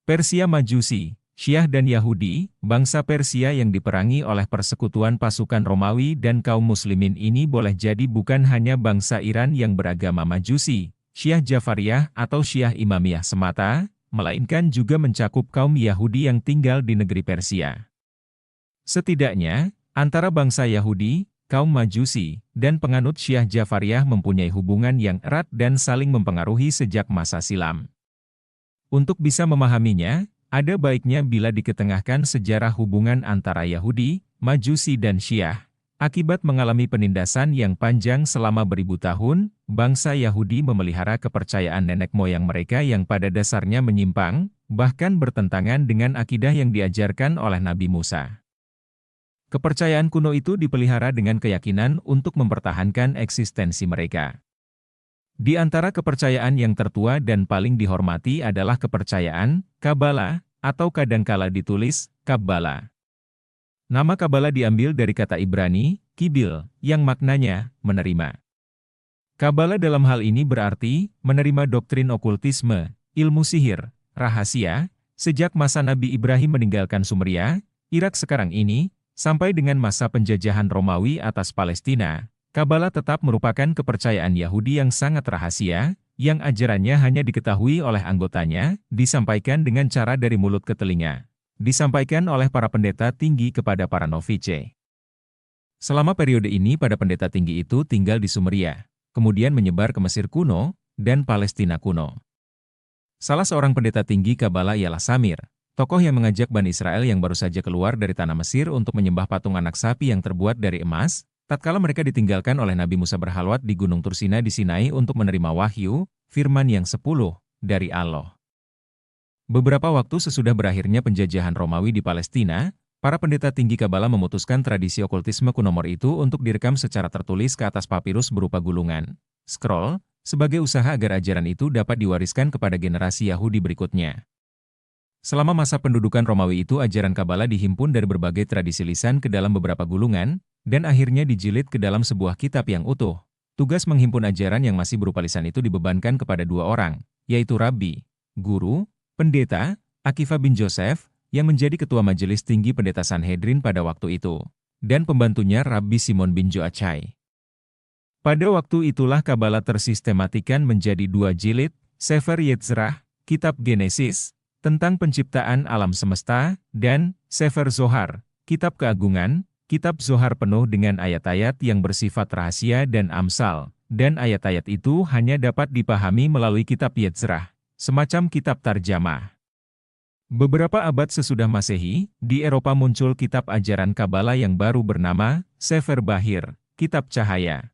Persia Majusi, Syiah dan Yahudi, bangsa Persia yang diperangi oleh persekutuan pasukan Romawi dan kaum muslimin ini boleh jadi bukan hanya bangsa Iran yang beragama Majusi, Syiah Jafariyah atau Syiah Imamiyah semata, melainkan juga mencakup kaum Yahudi yang tinggal di negeri Persia. Setidaknya, antara bangsa Yahudi, kaum Majusi, dan penganut Syiah Jafariyah mempunyai hubungan yang erat dan saling mempengaruhi sejak masa silam. Untuk bisa memahaminya, ada baiknya bila diketengahkan sejarah hubungan antara Yahudi, Majusi dan Syiah. Akibat mengalami penindasan yang panjang selama beribu tahun, bangsa Yahudi memelihara kepercayaan nenek moyang mereka yang pada dasarnya menyimpang, bahkan bertentangan dengan akidah yang diajarkan oleh Nabi Musa. Kepercayaan kuno itu dipelihara dengan keyakinan untuk mempertahankan eksistensi mereka. Di antara kepercayaan yang tertua dan paling dihormati adalah kepercayaan Kabbalah, atau kadangkala ditulis Kabbala. Nama Kabbalah diambil dari kata Ibrani, kibil, yang maknanya menerima. Kabbalah dalam hal ini berarti menerima doktrin okultisme, ilmu sihir, rahasia, sejak masa Nabi Ibrahim meninggalkan Sumeria, Irak sekarang ini, sampai dengan masa penjajahan Romawi atas Palestina. Kabbalah tetap merupakan kepercayaan Yahudi yang sangat rahasia, yang ajarannya hanya diketahui oleh anggotanya, disampaikan dengan cara dari mulut ke telinga. Disampaikan oleh para pendeta tinggi kepada para novice. Selama periode ini para pendeta tinggi itu tinggal di Sumeria, kemudian menyebar ke Mesir kuno, dan Palestina kuno. Salah seorang pendeta tinggi Kabbalah ialah Samir, tokoh yang mengajak Bani Israel yang baru saja keluar dari tanah Mesir untuk menyembah patung anak sapi yang terbuat dari emas, tatkala mereka ditinggalkan oleh Nabi Musa berhalwat di Gunung Tursina di Sinai untuk menerima wahyu, firman yang 10, dari Allah. Beberapa waktu sesudah berakhirnya penjajahan Romawi di Palestina, para pendeta tinggi Kabbalah memutuskan tradisi okultisme kunomor itu untuk direkam secara tertulis ke atas papirus berupa gulungan, scroll, sebagai usaha agar ajaran itu dapat diwariskan kepada generasi Yahudi berikutnya. Selama masa pendudukan Romawi itu ajaran Kabbalah dihimpun dari berbagai tradisi lisan ke dalam beberapa gulungan, dan akhirnya dijilid ke dalam sebuah kitab yang utuh. Tugas menghimpun ajaran yang masih berupa lisan itu dibebankan kepada dua orang, yaitu Rabbi, guru, pendeta, Akiva bin Joseph, yang menjadi ketua majelis tinggi pendeta Sanhedrin pada waktu itu, dan pembantunya Rabbi Simon bin Joachai. Pada waktu itulah Kabbalah tersistematikan menjadi dua jilid, Sefer Yetzrah, Kitab Genesis, tentang penciptaan alam semesta, dan Sefer Zohar, Kitab Keagungan. Kitab Zohar penuh dengan ayat-ayat yang bersifat rahasia dan amsal, dan ayat-ayat itu hanya dapat dipahami melalui kitab Yetzrah, semacam kitab tarjamah. Beberapa abad sesudah Masehi, di Eropa muncul kitab ajaran Kabbalah yang baru bernama Sefer Bahir, Kitab Cahaya.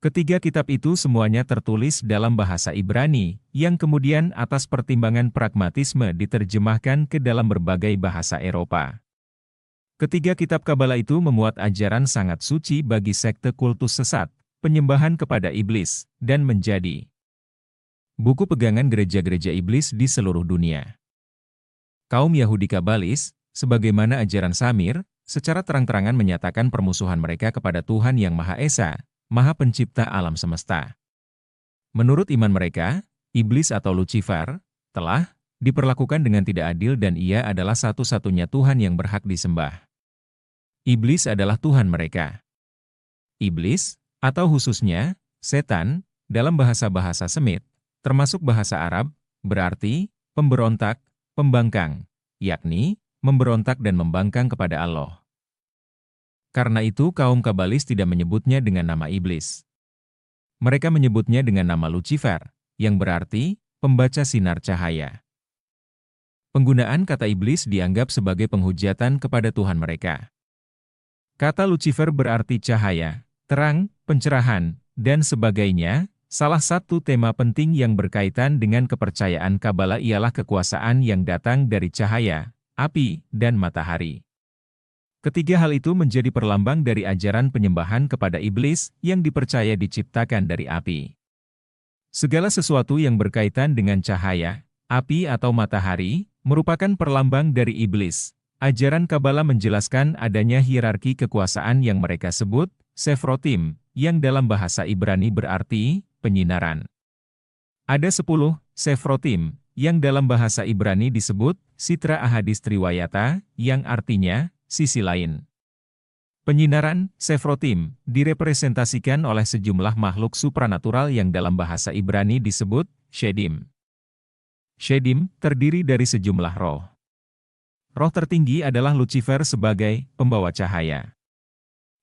Ketiga kitab itu semuanya tertulis dalam bahasa Ibrani, yang kemudian atas pertimbangan pragmatisme diterjemahkan ke dalam berbagai bahasa Eropa. Ketiga kitab Kabbalah itu memuat ajaran sangat suci bagi sekte kultus sesat, penyembahan kepada iblis, dan menjadi buku pegangan gereja-gereja iblis di seluruh dunia. Kaum Yahudi Kabbalis, sebagaimana ajaran Samir, secara terang-terangan menyatakan permusuhan mereka kepada Tuhan yang Maha Esa, Maha Pencipta alam semesta. Menurut iman mereka, iblis atau Lucifer telah diperlakukan dengan tidak adil dan ia adalah satu-satunya Tuhan yang berhak disembah. Iblis adalah Tuhan mereka. Iblis, atau khususnya, setan, dalam bahasa-bahasa Semit, termasuk bahasa Arab, berarti pemberontak, pembangkang, yakni memberontak dan membangkang kepada Allah. Karena itu kaum Kabbalis tidak menyebutnya dengan nama iblis. Mereka menyebutnya dengan nama Lucifer, yang berarti pembaca sinar cahaya. Penggunaan kata iblis dianggap sebagai penghujatan kepada Tuhan mereka. Kata Lucifer berarti cahaya, terang, pencerahan, dan sebagainya. Salah satu tema penting yang berkaitan dengan kepercayaan Kabbalah ialah kekuasaan yang datang dari cahaya, api, dan matahari. Ketiga hal itu menjadi perlambang dari ajaran penyembahan kepada iblis yang dipercaya diciptakan dari api. Segala sesuatu yang berkaitan dengan cahaya, api atau matahari, merupakan perlambang dari iblis. Ajaran Kabbalah menjelaskan adanya hierarki kekuasaan yang mereka sebut Sefrotim, yang dalam bahasa Ibrani berarti penyinaran. Ada 10 Sefrotim, yang dalam bahasa Ibrani disebut Sitra Ahadits Riwayata, yang artinya sisi lain. Penyinaran, Sefrotim, direpresentasikan oleh sejumlah makhluk supranatural yang dalam bahasa Ibrani disebut Shedim. Shedim terdiri dari sejumlah roh. Roh tertinggi adalah Lucifer sebagai pembawa cahaya.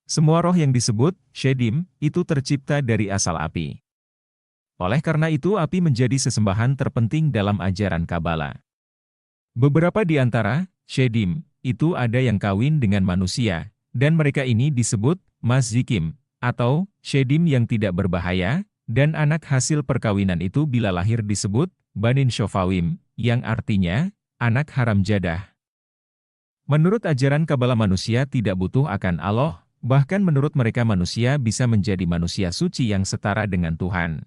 Semua roh yang disebut Shedim itu tercipta dari asal api. Oleh karena itu api menjadi sesembahan terpenting dalam ajaran Kabala. Beberapa di antara Shedim itu ada yang kawin dengan manusia, dan mereka ini disebut Mazzikim, atau Shedim yang tidak berbahaya, dan anak hasil perkawinan itu bila lahir disebut Banin Shofawim, yang artinya anak haram jadah. Menurut ajaran Kabala manusia tidak butuh akan Allah, bahkan menurut mereka manusia bisa menjadi manusia suci yang setara dengan Tuhan.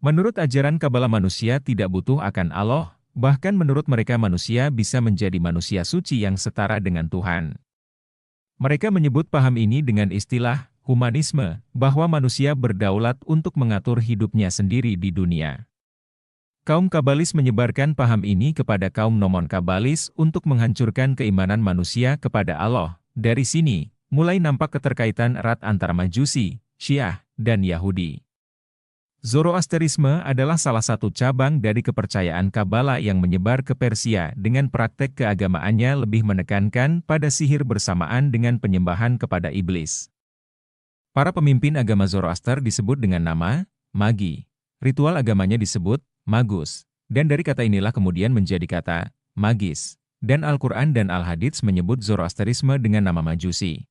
Menurut ajaran Kabala manusia tidak butuh akan Allah, bahkan menurut mereka manusia bisa menjadi manusia suci yang setara dengan Tuhan. Mereka menyebut paham ini dengan istilah humanisme, bahwa manusia berdaulat untuk mengatur hidupnya sendiri di dunia. Kaum Kabalis menyebarkan paham ini kepada kaum non-Kabalis untuk menghancurkan keimanan manusia kepada Allah. Dari sini, mulai nampak keterkaitan erat antara Majusi, Syiah, dan Yahudi. Zoroasterisme adalah salah satu cabang dari kepercayaan Kabala yang menyebar ke Persia dengan praktek keagamaannya lebih menekankan pada sihir bersamaan dengan penyembahan kepada iblis. Para pemimpin agama Zoroaster disebut dengan nama Magi. Ritual agamanya disebut Magus, dan dari kata inilah kemudian menjadi kata Magis, dan Al-Quran dan Al-Hadits menyebut Zoroasterisme dengan nama Majusi.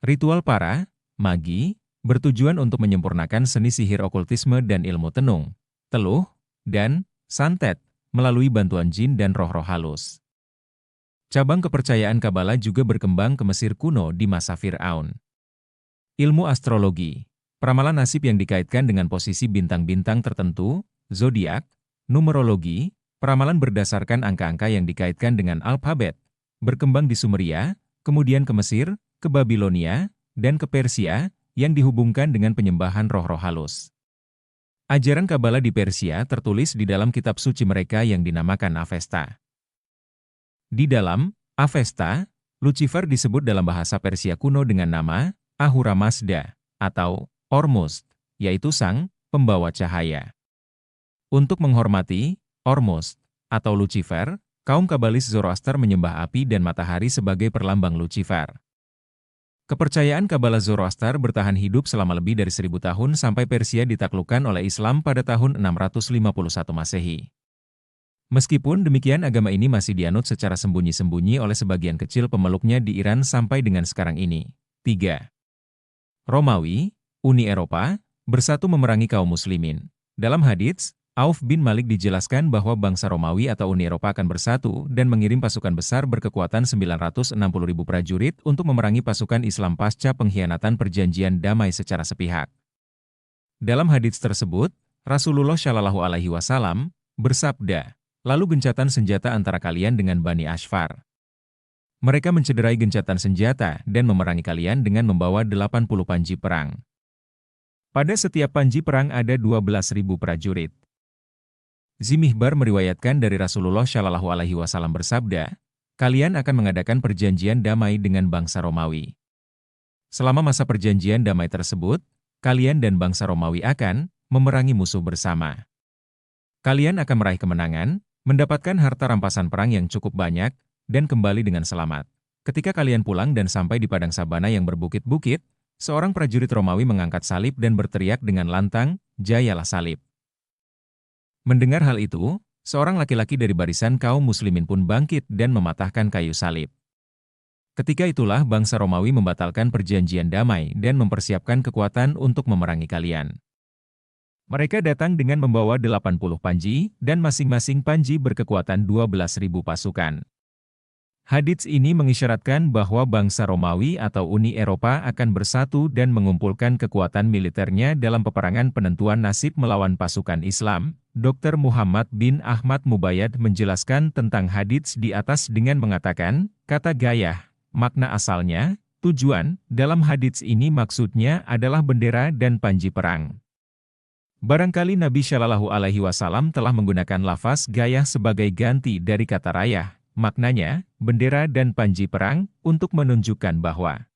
Ritual para Magi bertujuan untuk menyempurnakan seni sihir okultisme dan ilmu tenung, teluh, dan santet melalui bantuan jin dan roh-roh halus. Cabang kepercayaan Kabala juga berkembang ke Mesir kuno di masa Fir'aun. Ilmu astrologi, ramalan nasib yang dikaitkan dengan posisi bintang-bintang tertentu, zodiak, numerologi, ramalan berdasarkan angka-angka yang dikaitkan dengan alfabet, berkembang di Sumeria, kemudian ke Mesir, ke Babilonia, dan ke Persia, yang dihubungkan dengan penyembahan roh-roh halus. Ajaran Kabala di Persia tertulis di dalam kitab suci mereka yang dinamakan Avesta. Di dalam Avesta, Lucifer disebut dalam bahasa Persia kuno dengan nama Ahura Mazda, atau Ormuzd, yaitu sang pembawa cahaya. Untuk menghormati Ormuzd, atau Lucifer, kaum Kabalis Zoroaster menyembah api dan matahari sebagai perlambang Lucifer. Kepercayaan Kabala Zoroaster bertahan hidup selama lebih dari 1000 tahun sampai Persia ditaklukkan oleh Islam pada tahun 651 Masehi. Meskipun demikian agama ini masih dianut secara sembunyi-sembunyi oleh sebagian kecil pemeluknya di Iran sampai dengan sekarang ini. 3. Romawi, Uni Eropa, bersatu memerangi kaum muslimin. Dalam hadits, Auf bin Malik dijelaskan bahwa bangsa Romawi atau Uni Eropa akan bersatu dan mengirim pasukan besar berkekuatan 960.000 prajurit untuk memerangi pasukan Islam pasca pengkhianatan perjanjian damai secara sepihak. Dalam hadits tersebut, Rasulullah Shallallahu Alaihi Wasallam bersabda, "Lalu gencatan senjata antara kalian dengan Bani Ashfar. Mereka mencederai gencatan senjata dan memerangi kalian dengan membawa 80 panji perang. Pada setiap panji perang ada 12.000 prajurit." Zimihbar meriwayatkan dari Rasulullah Shallallahu Alaihi Wasallam bersabda, "Kalian akan mengadakan perjanjian damai dengan bangsa Romawi. Selama masa perjanjian damai tersebut, kalian dan bangsa Romawi akan memerangi musuh bersama. Kalian akan meraih kemenangan, mendapatkan harta rampasan perang yang cukup banyak, dan kembali dengan selamat. Ketika kalian pulang dan sampai di padang sabana yang berbukit-bukit, seorang prajurit Romawi mengangkat salib dan berteriak dengan lantang, 'Jayalah salib!' Mendengar hal itu, seorang laki-laki dari barisan kaum muslimin pun bangkit dan mematahkan kayu salib. Ketika itulah bangsa Romawi membatalkan perjanjian damai dan mempersiapkan kekuatan untuk memerangi kalian. Mereka datang dengan membawa 80 panji, dan masing-masing panji berkekuatan 12.000 pasukan. Hadits ini mengisyaratkan bahwa bangsa Romawi atau Uni Eropa akan bersatu dan mengumpulkan kekuatan militernya dalam peperangan penentuan nasib melawan pasukan Islam. Dr. Muhammad bin Ahmad Mubayyad menjelaskan tentang hadits di atas dengan mengatakan, kata gayah, makna asalnya, tujuan, dalam hadits ini maksudnya adalah bendera dan panji perang. Barangkali Nabi Shallallahu Alaihi Wasallam telah menggunakan lafaz gayah sebagai ganti dari kata rayah, maknanya, bendera dan panji perang, untuk menunjukkan bahwa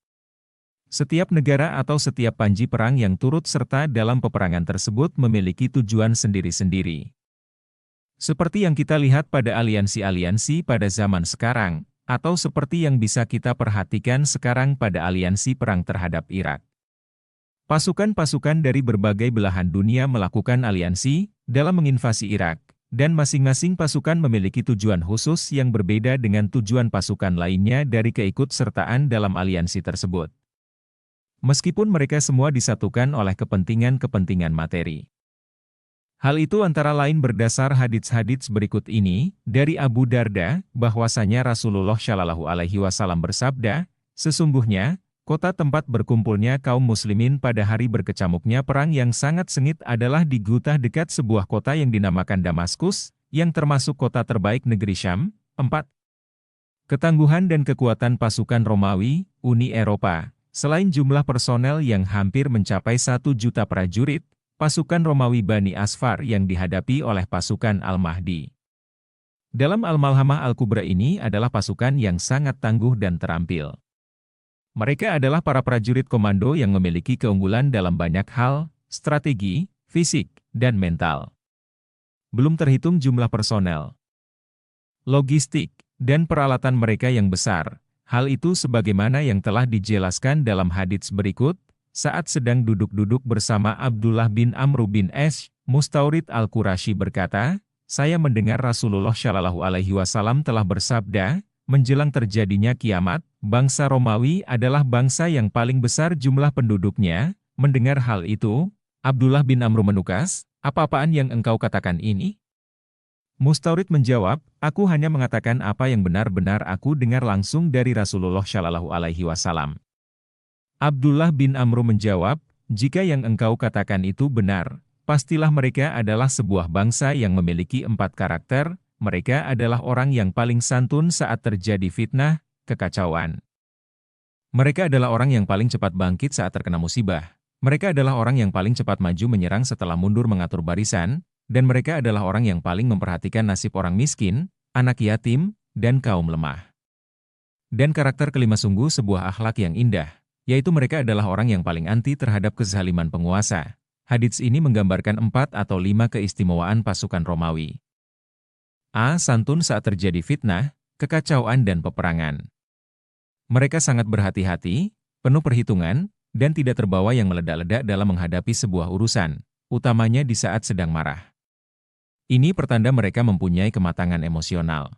setiap negara atau setiap panji perang yang turut serta dalam peperangan tersebut memiliki tujuan sendiri-sendiri. Seperti yang kita lihat pada aliansi-aliansi pada zaman sekarang, atau seperti yang bisa kita perhatikan sekarang pada aliansi perang terhadap Irak. Pasukan-pasukan dari berbagai belahan dunia melakukan aliansi dalam menginvasi Irak, dan masing-masing pasukan memiliki tujuan khusus yang berbeda dengan tujuan pasukan lainnya dari keikutsertaan dalam aliansi tersebut. Meskipun mereka semua disatukan oleh kepentingan-kepentingan materi. Hal itu antara lain berdasar hadits-hadits berikut ini dari Abu Darda, bahwasanya Rasulullah Shallallahu Alaihi Wasallam bersabda, sesungguhnya kota tempat berkumpulnya kaum muslimin pada hari berkecamuknya perang yang sangat sengit adalah di Gutah dekat sebuah kota yang dinamakan Damaskus, yang termasuk kota terbaik negeri Syam. 4. Ketangguhan dan kekuatan pasukan Romawi, Uni Eropa. Selain jumlah personel yang hampir mencapai 1 juta prajurit, pasukan Romawi Bani Asfar yang dihadapi oleh pasukan Al-Mahdi. Dalam Al-Malhamah Al-Kubra ini adalah pasukan yang sangat tangguh dan terampil. Mereka adalah para prajurit komando yang memiliki keunggulan dalam banyak hal, strategi, fisik, dan mental. Belum terhitung jumlah personel, logistik, dan peralatan mereka yang besar. Hal itu sebagaimana yang telah dijelaskan dalam hadits berikut, saat sedang duduk-duduk bersama Abdullah bin Amr bin Ash, Mustaurid Al-Qurasyi berkata, saya mendengar Rasulullah Shallallahu Alaihi Wasallam telah bersabda, menjelang terjadinya kiamat, bangsa Romawi adalah bangsa yang paling besar jumlah penduduknya. Mendengar hal itu, Abdullah bin Amr menukas, apa-apaan yang engkau katakan ini? Mustaurid menjawab, aku hanya mengatakan apa yang benar-benar aku dengar langsung dari Rasulullah Shallallahu Alaihi Wasallam. Abdullah bin Amr menjawab, jika yang engkau katakan itu benar, pastilah mereka adalah sebuah bangsa yang memiliki 4 karakter. Mereka adalah orang yang paling santun saat terjadi fitnah, kekacauan. Mereka adalah orang yang paling cepat bangkit saat terkena musibah. Mereka adalah orang yang paling cepat maju menyerang setelah mundur mengatur barisan, dan mereka adalah orang yang paling memperhatikan nasib orang miskin, anak yatim, dan kaum lemah. Dan karakter kelima sungguh sebuah akhlak yang indah, yaitu mereka adalah orang yang paling anti terhadap kezaliman penguasa. Hadits ini menggambarkan 4 atau 5 keistimewaan pasukan Romawi. A. Santun saat terjadi fitnah, kekacauan dan peperangan. Mereka sangat berhati-hati, penuh perhitungan, dan tidak terbawa yang meledak-ledak dalam menghadapi sebuah urusan, utamanya di saat sedang marah. Ini pertanda mereka mempunyai kematangan emosional.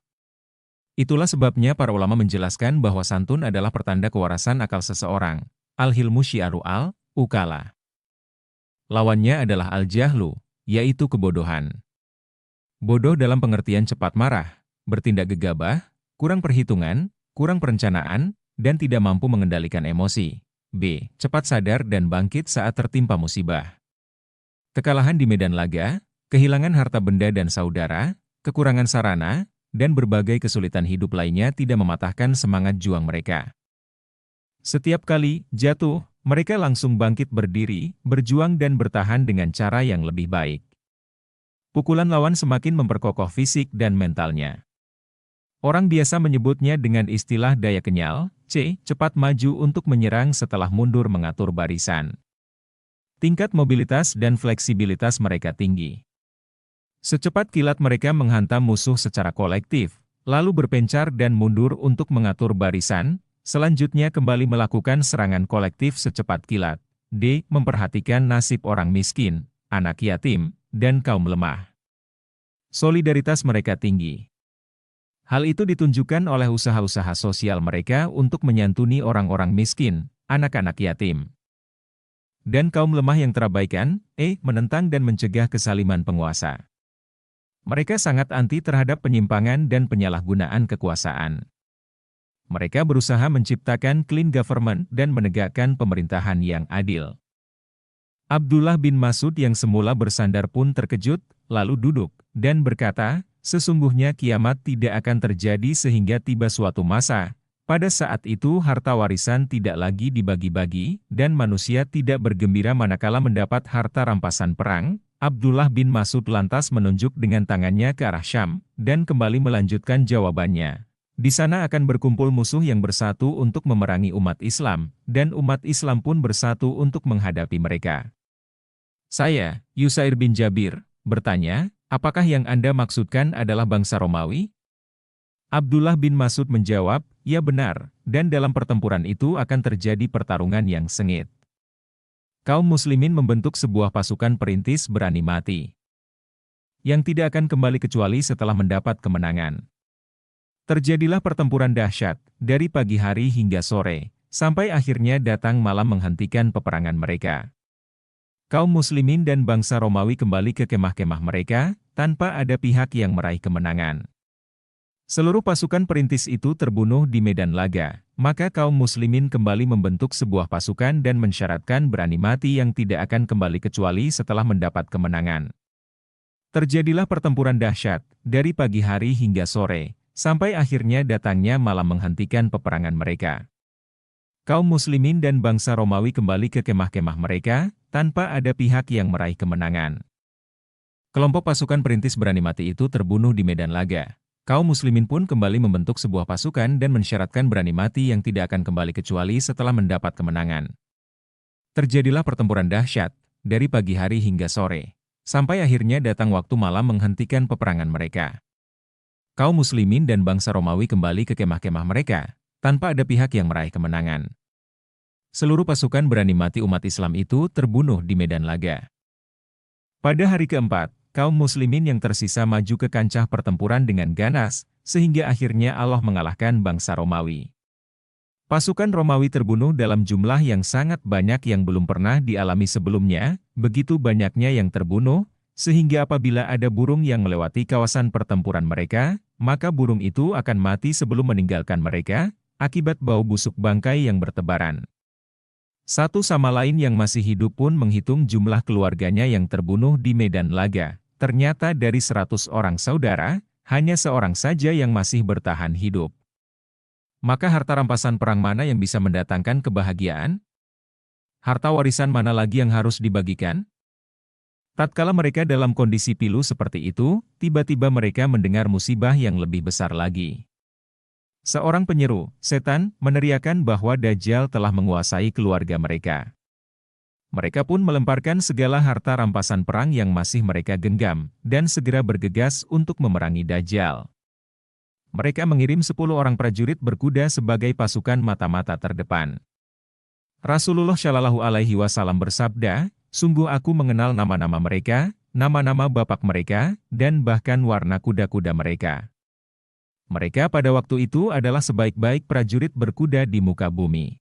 Itulah sebabnya para ulama menjelaskan bahwa santun adalah pertanda kewarasan akal seseorang. Al-hilmu syiaru al-ukala. Lawannya adalah al-jahlu, yaitu kebodohan. Bodoh dalam pengertian cepat marah, bertindak gegabah, kurang perhitungan, kurang perencanaan, dan tidak mampu mengendalikan emosi. B. Cepat sadar dan bangkit saat tertimpa musibah. Kekalahan di medan laga, kehilangan harta benda dan saudara, kekurangan sarana, dan berbagai kesulitan hidup lainnya tidak mematahkan semangat juang mereka. Setiap kali jatuh, mereka langsung bangkit berdiri, berjuang dan bertahan dengan cara yang lebih baik. Pukulan lawan semakin memperkokoh fisik dan mentalnya. Orang biasa menyebutnya dengan istilah daya kenyal, C. Cepat maju untuk menyerang setelah mundur mengatur barisan. Tingkat mobilitas dan fleksibilitas mereka tinggi. Secepat kilat mereka menghantam musuh secara kolektif, lalu berpencar dan mundur untuk mengatur barisan, selanjutnya kembali melakukan serangan kolektif secepat kilat. D. Memperhatikan nasib orang miskin, anak yatim, dan kaum lemah. Solidaritas mereka tinggi. Hal itu ditunjukkan oleh usaha-usaha sosial mereka untuk menyantuni orang-orang miskin, anak-anak yatim, dan kaum lemah yang terabaikan. Menentang dan mencegah kesaliman penguasa. Mereka sangat anti terhadap penyimpangan dan penyalahgunaan kekuasaan. Mereka berusaha menciptakan clean government dan menegakkan pemerintahan yang adil. Abdullah bin Mas'ud yang semula bersandar pun terkejut, lalu duduk, dan berkata, sesungguhnya kiamat tidak akan terjadi sehingga tiba suatu masa. Pada saat itu harta warisan tidak lagi dibagi-bagi, dan manusia tidak bergembira manakala mendapat harta rampasan perang, Abdullah bin Mas'ud lantas menunjuk dengan tangannya ke arah Syam, dan kembali melanjutkan jawabannya. Di sana akan berkumpul musuh yang bersatu untuk memerangi umat Islam, dan umat Islam pun bersatu untuk menghadapi mereka. Saya, Yusair bin Jabir, bertanya, apakah yang Anda maksudkan adalah bangsa Romawi? Abdullah bin Mas'ud menjawab, ya benar, dan dalam pertempuran itu akan terjadi pertarungan yang sengit. Kaum muslimin membentuk sebuah pasukan perintis berani mati, yang tidak akan kembali kecuali setelah mendapat kemenangan. Terjadilah pertempuran dahsyat, dari pagi hari hingga sore, sampai akhirnya datang malam menghentikan peperangan mereka. Kaum muslimin dan bangsa Romawi kembali ke kemah-kemah mereka, tanpa ada pihak yang meraih kemenangan. Seluruh pasukan perintis itu terbunuh di medan laga, maka kaum muslimin kembali membentuk sebuah pasukan dan mensyaratkan berani mati yang tidak akan kembali kecuali setelah mendapat kemenangan. Terjadilah pertempuran dahsyat, dari pagi hari hingga sore, sampai akhirnya datangnya malam menghentikan peperangan mereka. Kaum muslimin dan bangsa Romawi kembali ke kemah-kemah mereka, tanpa ada pihak yang meraih kemenangan. Kelompok pasukan perintis berani mati itu terbunuh di medan laga. Kaum muslimin pun kembali membentuk sebuah pasukan dan mensyaratkan berani mati yang tidak akan kembali kecuali setelah mendapat kemenangan. Terjadilah pertempuran dahsyat, dari pagi hari hingga sore, sampai akhirnya datang waktu malam menghentikan peperangan mereka. Kaum muslimin dan bangsa Romawi kembali ke kemah-kemah mereka, tanpa ada pihak yang meraih kemenangan. Seluruh pasukan berani mati umat Islam itu terbunuh di medan laga. Pada hari keempat, kaum muslimin yang tersisa maju ke kancah pertempuran dengan ganas, sehingga akhirnya Allah mengalahkan bangsa Romawi. Pasukan Romawi terbunuh dalam jumlah yang sangat banyak yang belum pernah dialami sebelumnya, begitu banyaknya yang terbunuh, sehingga apabila ada burung yang melewati kawasan pertempuran mereka, maka burung itu akan mati sebelum meninggalkan mereka, akibat bau busuk bangkai yang bertebaran. Satu sama lain yang masih hidup pun menghitung jumlah keluarganya yang terbunuh di medan laga. Ternyata dari 100 orang saudara, hanya seorang saja yang masih bertahan hidup. Maka harta rampasan perang mana yang bisa mendatangkan kebahagiaan? Harta warisan mana lagi yang harus dibagikan? Tatkala mereka dalam kondisi pilu seperti itu, tiba-tiba mereka mendengar musibah yang lebih besar lagi. Seorang penyeru, setan, meneriakkan bahwa Dajjal telah menguasai keluarga mereka. Mereka pun melemparkan segala harta rampasan perang yang masih mereka genggam, dan segera bergegas untuk memerangi Dajjal. Mereka mengirim 10 orang prajurit berkuda sebagai pasukan mata-mata terdepan. Rasulullah Shallallahu Alaihi Wasallam bersabda, sungguh aku mengenal nama-nama mereka, nama-nama bapak mereka, dan bahkan warna kuda-kuda mereka. Mereka pada waktu itu adalah sebaik-baik prajurit berkuda di muka bumi.